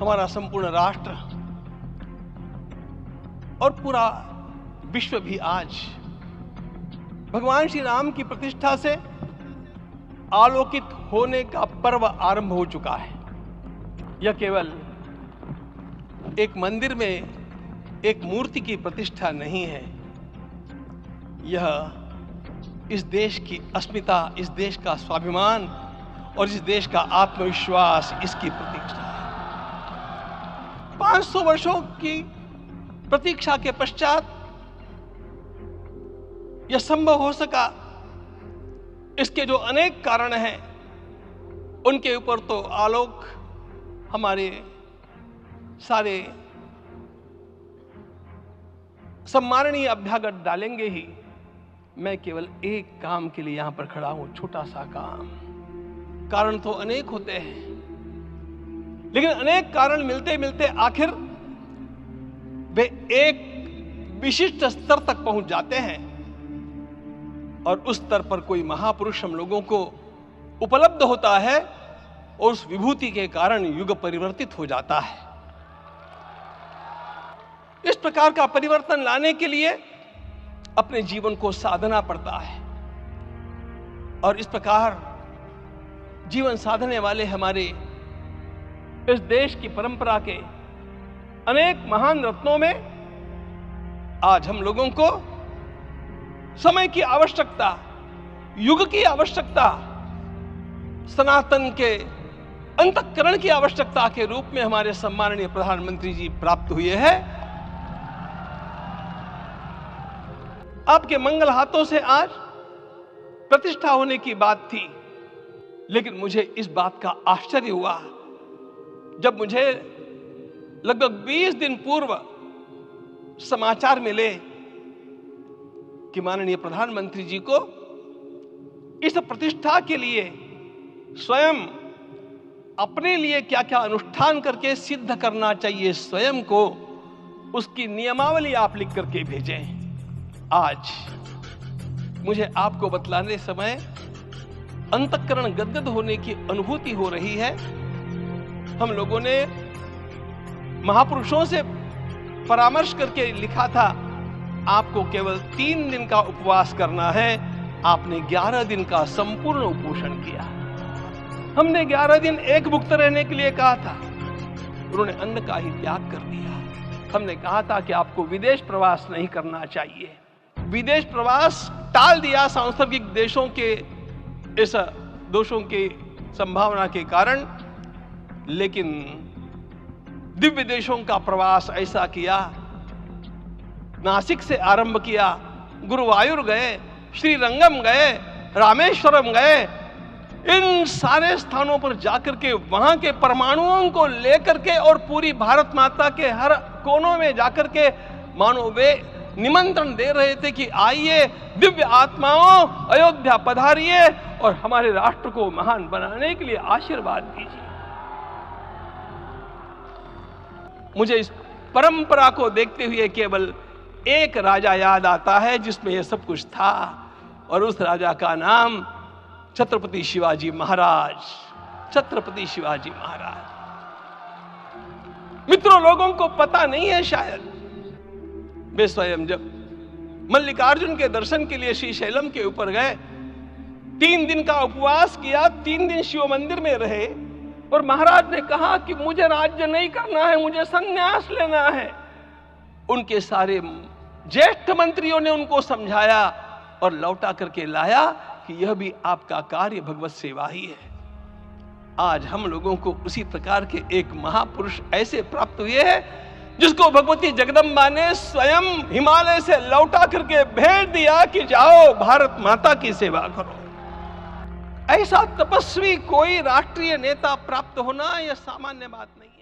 हमारा संपूर्ण राष्ट्र और पूरा विश्व भी आज भगवान श्री राम की प्रतिष्ठा से आलोकित होने का पर्व आरंभ हो चुका है। यह केवल एक मंदिर में एक मूर्ति की प्रतिष्ठा नहीं है, यह इस देश की अस्मिता, इस देश का स्वाभिमान और इस देश का आत्मविश्वास, इसकी प्रतीक्षा है। 500 वर्षों की प्रतीक्षा के पश्चात यह संभव हो सका। इसके जो अनेक कारण हैं, उनके ऊपर तो आलोक हमारे सारे सम्माननीय अभ्यागत डालेंगे ही। मैं केवल एक काम के लिए यहां पर खड़ा हूं, छोटा सा काम। कारण तो अनेक होते हैं, लेकिन अनेक कारण मिलते मिलते आखिर वे एक विशिष्ट स्तर तक पहुंच जाते हैं और उस स्तर पर कोई महापुरुष हम लोगों को उपलब्ध होता है और उस विभूति के कारण युग परिवर्तित हो जाता है। इस प्रकार का परिवर्तन लाने के लिए अपने जीवन को साधना पड़ता है और इस प्रकार जीवन साधने वाले हमारे इस देश की परंपरा के अनेक महान रत्नों में आज हम लोगों को समय की आवश्यकता, युग की आवश्यकता, सनातन के अंतःकरण की आवश्यकता के रूप में हमारे सम्माननीय प्रधानमंत्री जी प्राप्त हुए हैं। आपके मंगल हाथों से आज प्रतिष्ठा होने की बात थी, लेकिन मुझे इस बात का आश्चर्य हुआ जब मुझे लगभग 20 दिन पूर्व समाचार मिले कि माननीय प्रधानमंत्री जी को इस प्रतिष्ठा के लिए स्वयं अपने लिए क्या क्या अनुष्ठान करके सिद्ध करना चाहिए स्वयं को, उसकी नियमावली आप लिख करके भेजें। आज मुझे आपको बतलाने समय अंतःकरण गदगद होने की अनुभूति हो रही है। हम लोगों ने महापुरुषों से परामर्श करके लिखा था, आपको केवल 3 दिन का उपवास करना है। आपने 11 दिन का संपूर्ण उपोषण किया। हमने 11 दिन एक भुक्त रहने के लिए कहा था, उन्होंने अन्न का ही त्याग कर दिया। हमने कहा था कि आपको विदेश प्रवास नहीं करना चाहिए, विदेश प्रवास टाल दिया सांसर्गिक देशों के इस दोषों की संभावना के कारण। लेकिन दिव्य देशों का प्रवास ऐसा किया, नासिक से आरंभ किया, गुरुवायूर गए, श्रीरंगम गए, रामेश्वरम गए। इन सारे स्थानों पर जाकर के वहां के परमाणुओं को लेकर के और पूरी भारत माता के हर कोनों में जाकर के मानो वे निमंत्रण दे रहे थे कि आइए दिव्य आत्माओं, अयोध्या पधारिए और हमारे राष्ट्र को महान बनाने के लिए आशीर्वाद दीजिए। मुझे इस परंपरा को देखते हुए केवल एक राजा याद आता है जिसमें यह सब कुछ था, और उस राजा का नाम छत्रपति शिवाजी महाराज। छत्रपति शिवाजी महाराज। मित्रों, लोगों को पता नहीं है शायद, वे स्वयं जब मल्लिकार्जुन के दर्शन के लिए श्रीशैलम के ऊपर गए, 3 दिन का उपवास किया, 3 दिन शिव मंदिर में रहे और महाराज ने कहा कि मुझे राज्य नहीं करना है, मुझे संन्यास लेना है। उनके सारे ज्येष्ठ मंत्रियों ने उनको समझाया और लौटा करके लाया कि यह भी आपका कार्य भगवत सेवा ही है। आज हम लोगों को उसी प्रकार के एक महापुरुष ऐसे प्राप्त हुए हैं जिसको भगवती जगदम्बा ने स्वयं हिमालय से लौटा करके भेज दिया कि जाओ भारत माता की सेवा करो। ऐसा तपस्वी कोई राष्ट्रीय नेता प्राप्त होना यह सामान्य बात नहीं है।